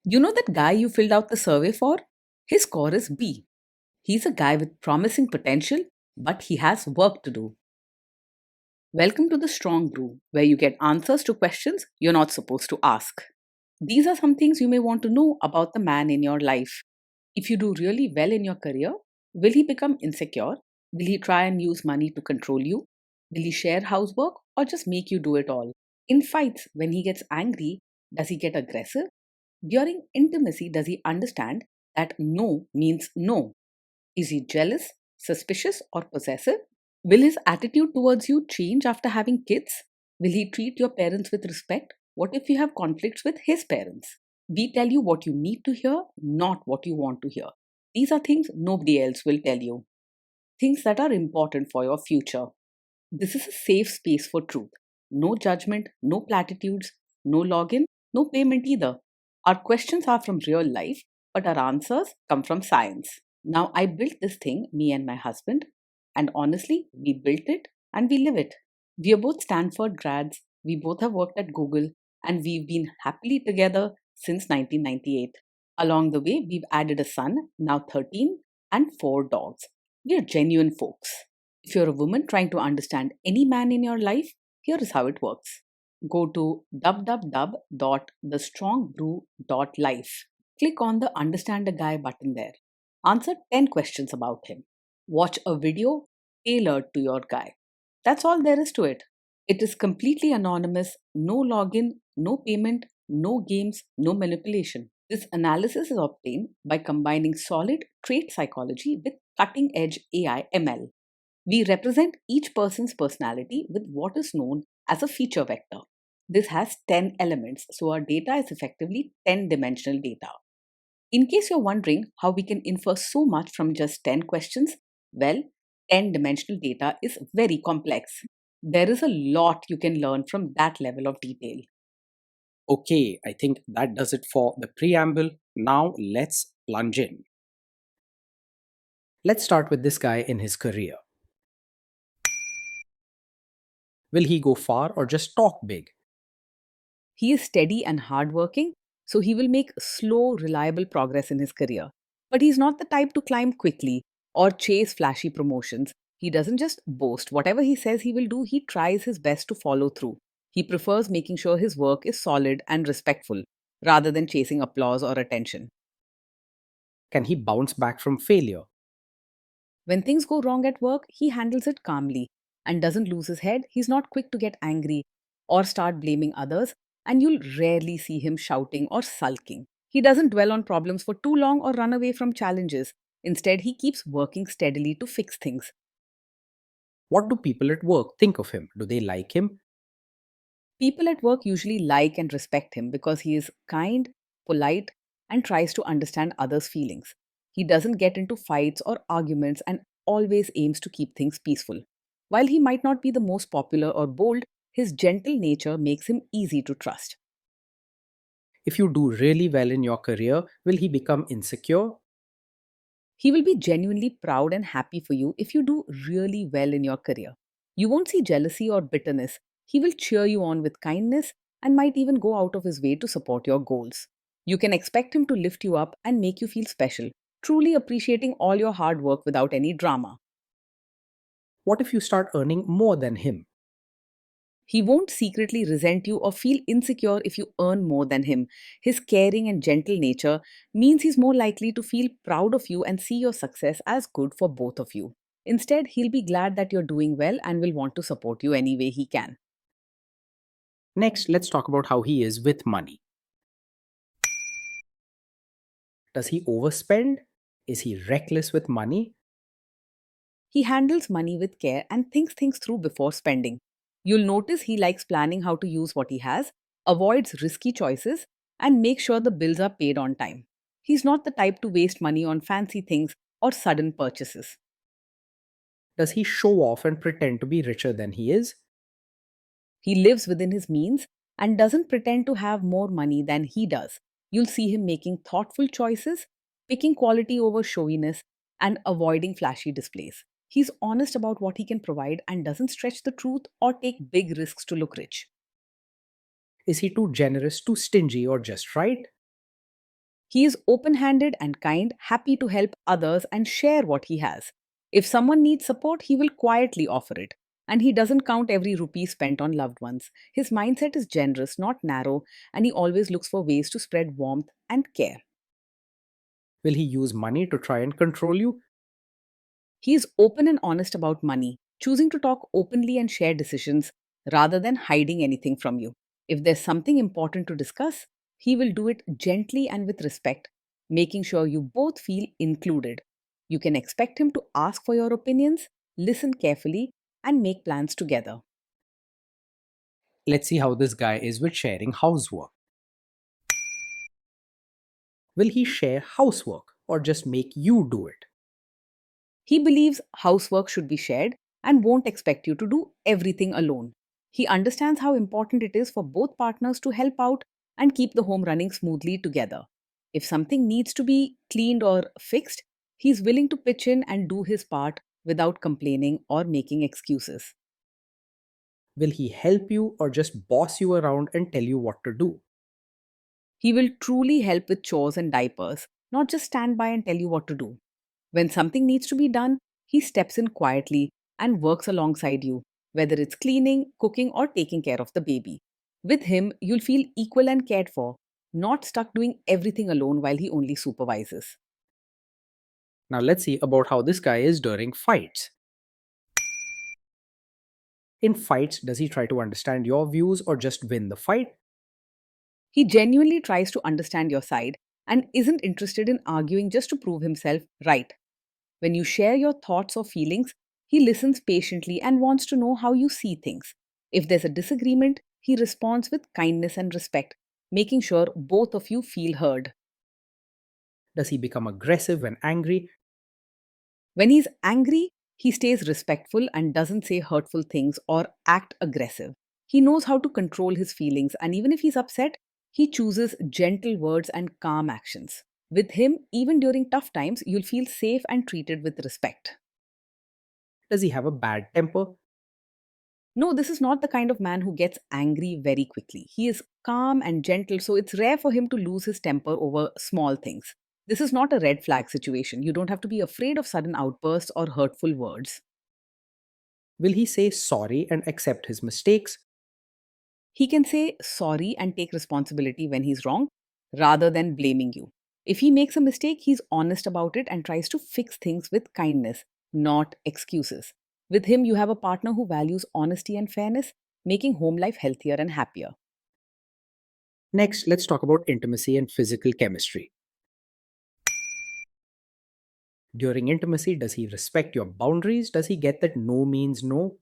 You know that guy you filled out the survey for? His score is B. He's a guy with promising potential, but he has work to do. Welcome to the Strong Brew, where you get answers to questions you're not supposed to ask. These are some things you may want to know about the man in your life. If you do really well in your career, will he become insecure? Will he try and use money to control you? Will he share housework or just make you do it all? In fights, when he gets angry, does he get aggressive? During intimacy, does he understand that no means no? Is he jealous, suspicious, or possessive? Will his attitude towards you change after having kids? Will he treat your parents with respect? What if you have conflicts with his parents? We tell you what you need to hear, not what you want to hear. These are things nobody else will tell you, things that are important for your future. This is a safe space for truth. No judgment, no platitudes, no login, no payment either. Our questions are from real life, but our answers come from science. Now, I built this thing, me and my husband, and honestly, we built it and we live it. We are both Stanford grads, we both have worked at Google, and we've been happily together since 1998. Along the way, we've added a son, now 13, and 4 dogs. We are genuine folks. If you're a woman trying to understand any man in your life, here is how it works. Go to www.thestrongbrew.life. Click on the Understand a Guy button there. Answer 10 questions about him. Watch a video tailored to your guy. That's all there is to it. It is completely anonymous, no login, no payment, no games, no manipulation. This analysis is obtained by combining solid trait psychology with cutting edge AI ML. We represent each person's personality with what is known as a feature vector. This has 10 elements, so our data is effectively 10 dimensional data. In case you're wondering how we can infer so much from just 10 questions, well, 10 dimensional data is very complex. There is a lot you can learn from that level of detail. Okay, I think that does it for the preamble. Now let's plunge in. Let's start with this guy in his career. Will he go far or just talk big? He is steady and hardworking, so he will make slow, reliable progress in his career. But he's not the type to climb quickly or chase flashy promotions. He doesn't just boast. Whatever he says he will do, he tries his best to follow through. He prefers making sure his work is solid and respectful rather than chasing applause or attention. Can he bounce back from failure? When things go wrong at work, he handles it calmly and doesn't lose his head. He's not quick to get angry or start blaming others, and you'll rarely see him shouting or sulking. He doesn't dwell on problems for too long or run away from challenges. Instead, he keeps working steadily to fix things. What do people at work think of him? Do they like him? People at work usually like and respect him because he is kind, polite, and tries to understand others' feelings. He doesn't get into fights or arguments and always aims to keep things peaceful. While he might not be the most popular or bold, his gentle nature makes him easy to trust. If you do really well in your career, will he become insecure? He will be genuinely proud and happy for you if you do really well in your career. You won't see jealousy or bitterness. He will cheer you on with kindness and might even go out of his way to support your goals. You can expect him to lift you up and make you feel special, truly appreciating all your hard work without any drama. What if you start earning more than him? He won't secretly resent you or feel insecure if you earn more than him. His caring and gentle nature means he's more likely to feel proud of you and see your success as good for both of you. Instead, he'll be glad that you're doing well and will want to support you any way he can. Next, let's talk about how he is with money. Does he overspend? Is he reckless with money? He handles money with care and thinks things through before spending. You'll notice he likes planning how to use what he has, avoids risky choices, and makes sure the bills are paid on time. He's not the type to waste money on fancy things or sudden purchases. Does he show off and pretend to be richer than he is? He lives within his means and doesn't pretend to have more money than he does. You'll see him making thoughtful choices, picking quality over showiness, and avoiding flashy displays. He's honest about what he can provide and doesn't stretch the truth or take big risks to look rich. Is he too generous, too stingy, or just right? He is open handed and kind, happy to help others and share what he has. If someone needs support, he will quietly offer it. And he doesn't count every rupee spent on loved ones. His mindset is generous, not narrow, and he always looks for ways to spread warmth and care. Will he use money to try and control you? He is open and honest about money, choosing to talk openly and share decisions rather than hiding anything from you. If there's something important to discuss, he will do it gently and with respect, making sure you both feel included. You can expect him to ask for your opinions, listen carefully, and make plans together. Let's see how this guy is with sharing housework. Will he share housework or just make you do it? He believes housework should be shared and won't expect you to do everything alone. He understands how important it is for both partners to help out and keep the home running smoothly together. If something needs to be cleaned or fixed, he's willing to pitch in and do his part without complaining or making excuses. Will he help you or just boss you around and tell you what to do? He will truly help with chores and diapers, not just stand by and tell you what to do. When something needs to be done, he steps in quietly and works alongside you, whether it's cleaning, cooking, or taking care of the baby. With him, you'll feel equal and cared for, not stuck doing everything alone while he only supervises. Now let's see about how this guy is during fights. In fights, does he try to understand your views or just win the fight? He genuinely tries to understand your side and isn't interested in arguing just to prove himself right. When you share your thoughts or feelings, he listens patiently and wants to know how you see things. If there's a disagreement, he responds with kindness and respect, making sure both of you feel heard. Does he become aggressive when angry? When he's angry, he stays respectful and doesn't say hurtful things or act aggressive. He knows how to control his feelings, and even if he's upset, he chooses gentle words and calm actions. With him, even during tough times, you'll feel safe and treated with respect. Does he have a bad temper? No, this is not the kind of man who gets angry very quickly. He is calm and gentle, so it's rare for him to lose his temper over small things. This is not a red flag situation. You don't have to be afraid of sudden outbursts or hurtful words. Will he say sorry and accept his mistakes? He can say sorry and take responsibility when he's wrong rather than blaming you. If he makes a mistake, he's honest about it and tries to fix things with kindness, not excuses. With him, you have a partner who values honesty and fairness, making home life healthier and happier. Next, let's talk about intimacy and physical chemistry. During intimacy, does he respect your boundaries? Does he get that no means no?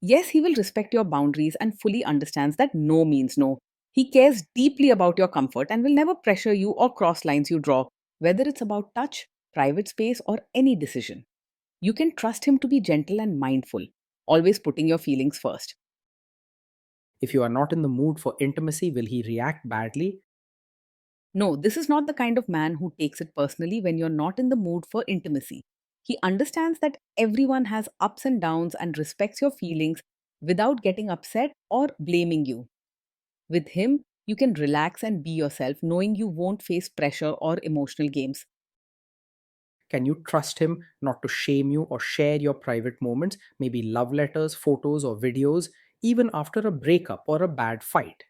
Yes, he will respect your boundaries and fully understands that no means no. He cares deeply about your comfort and will never pressure you or cross lines you draw, whether it's about touch, private space, or any decision. You can trust him to be gentle and mindful, always putting your feelings first. If you are not in the mood for intimacy, will he react badly? No, this is not the kind of man who takes it personally when you're not in the mood for intimacy. He understands that everyone has ups and downs and respects your feelings without getting upset or blaming you. With him, you can relax and be yourself, knowing you won't face pressure or emotional games. Can you trust him not to shame you or share your private moments, maybe love letters, photos, or videos, even after a breakup or a bad fight?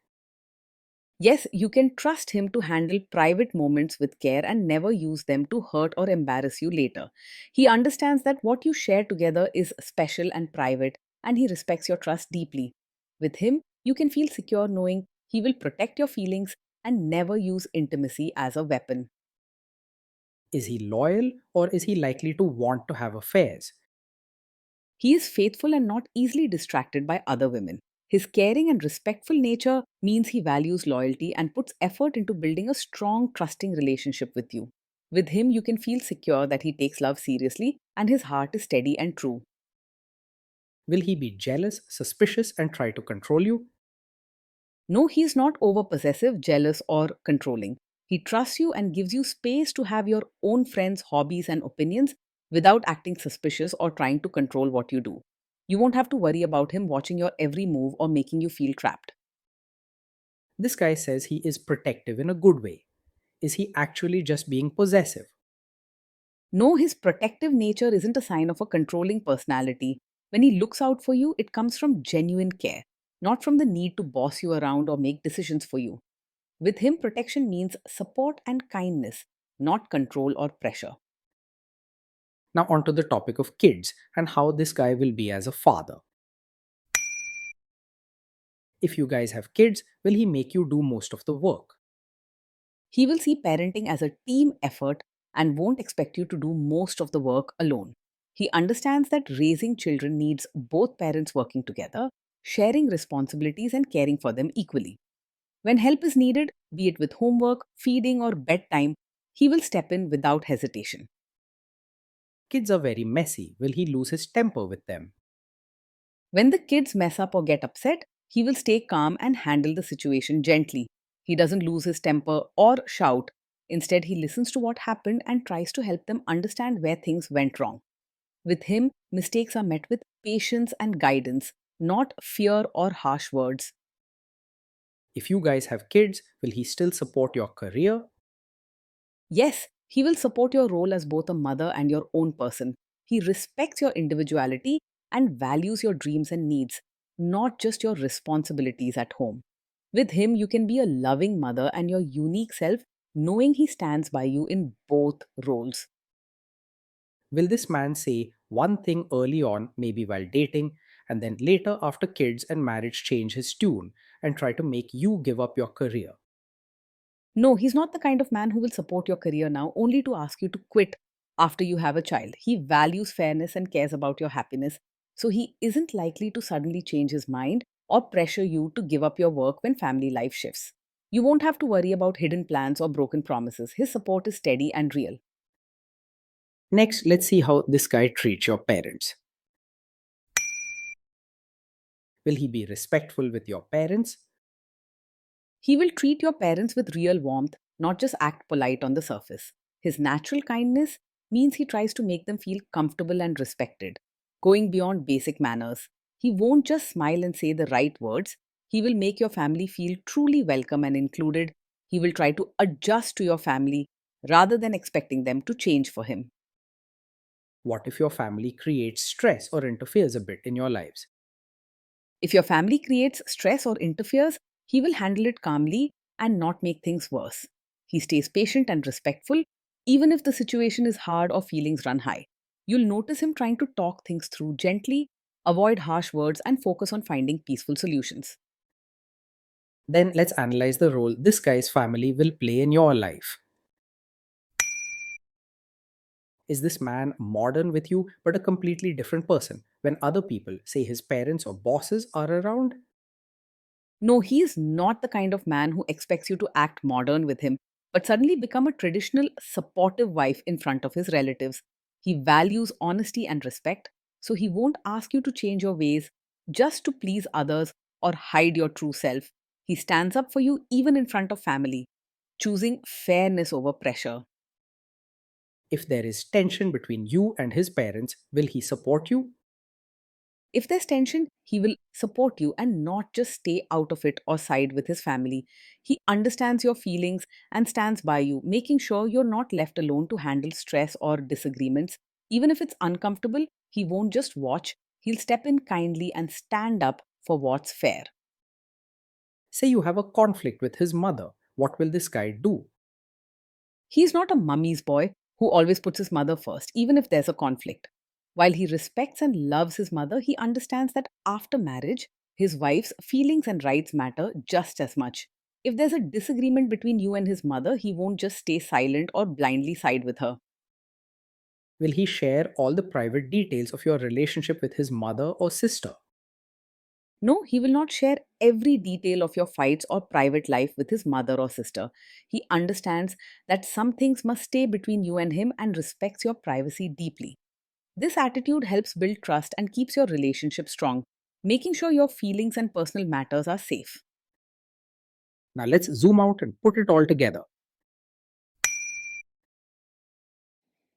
Yes, you can trust him to handle private moments with care and never use them to hurt or embarrass you later. He understands that what you share together is special and private, and he respects your trust deeply. With him, you can feel secure knowing he will protect your feelings and never use intimacy as a weapon. Is he loyal or is he likely to want to have affairs? He is faithful and not easily distracted by other women. His caring and respectful nature means he values loyalty and puts effort into building a strong, trusting relationship with you. With him, you can feel secure that he takes love seriously and his heart is steady and true. Will he be jealous, suspicious, and try to control you? No, he is not over possessive, jealous, or controlling. He trusts you and gives you space to have your own friends, hobbies, and opinions without acting suspicious or trying to control what you do. You won't have to worry about him watching your every move or making you feel trapped. This guy says he is protective in a good way. Is he actually just being possessive? No, his protective nature isn't a sign of a controlling personality. When he looks out for you, it comes from genuine care, not from the need to boss you around or make decisions for you. With him, protection means support and kindness, not control or pressure. Now, onto the topic of kids and how this guy will be as a father. If you guys have kids, will he make you do most of the work? He will see parenting as a team effort and won't expect you to do most of the work alone. He understands that raising children needs both parents working together, sharing responsibilities, and caring for them equally. When help is needed, be it with homework, feeding, or bedtime, he will step in without hesitation. Kids are very messy. Will he lose his temper with them? When the kids mess up or get upset, he will stay calm and handle the situation gently. He doesn't lose his temper or shout. Instead, he listens to what happened and tries to help them understand where things went wrong. With him, mistakes are met with patience and guidance, not fear or harsh words. If you guys have kids, will he still support your career? Yes, he will support your role as both a mother and your own person. He respects your individuality and values your dreams and needs, not just your responsibilities at home. With him, you can be a loving mother and your unique self, knowing he stands by you in both roles. Will this man say one thing early on, maybe while dating, and then later after kids and marriage change his tune and try to make you give up your career? No, he's not the kind of man who will support your career now only to ask you to quit after you have a child. He values fairness and cares about your happiness, so he isn't likely to suddenly change his mind or pressure you to give up your work when family life shifts. You won't have to worry about hidden plans or broken promises. His support is steady and real. Next, let's see how this guy treats your parents. Will he be respectful with your parents? He will treat your parents with real warmth, not just act polite on the surface. His natural kindness means he tries to make them feel comfortable and respected, going beyond basic manners. He won't just smile and say the right words, he will make your family feel truly welcome and included. He will try to adjust to your family rather than expecting them to change for him. What if your family creates stress or interferes a bit in your lives? If your family creates stress or interferes, he will handle it calmly and not make things worse. He stays patient and respectful, even if the situation is hard or feelings run high. You'll notice him trying to talk things through gently, avoid harsh words, and focus on finding peaceful solutions. Then let's analyze the role this guy's family will play in your life. Is this man modern with you but a completely different person when other people, say his parents or bosses, are around? No, he's not the kind of man who expects you to act modern with him, but suddenly become a traditional, supportive wife in front of his relatives. He values honesty and respect, so he won't ask you to change your ways just to please others or hide your true self. He stands up for you even in front of family, choosing fairness over pressure. If there is tension between you and his parents, will he support you? If there's tension, he will support you and not just stay out of it or side with his family. He understands your feelings and stands by you, making sure you're not left alone to handle stress or disagreements. Even if it's uncomfortable, he won't just watch, he'll step in kindly and stand up for what's fair. Say you have a conflict with his mother. What will this guy do? He's not a mummy's boy who always puts his mother first, even if there's a conflict. While he respects and loves his mother, he understands that after marriage, his wife's feelings and rights matter just as much. If there's a disagreement between you and his mother, he won't just stay silent or blindly side with her. Will he share all the private details of your relationship with his mother or sister? No, he will not share every detail of your fights or private life with his mother or sister. He understands that some things must stay between you and him and respects your privacy deeply. This attitude helps build trust and keeps your relationship strong, making sure your feelings and personal matters are safe. Now let's zoom out and put it all together.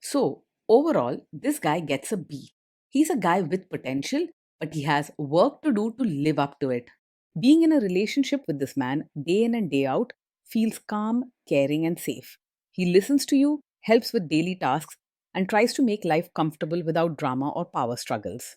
So, overall, this guy gets a B. He's a guy with potential, but he has work to do to live up to it. Being in a relationship with this man day in and day out feels calm, caring, and safe. He listens to you, helps with daily tasks, and tries to make life comfortable without drama or power struggles.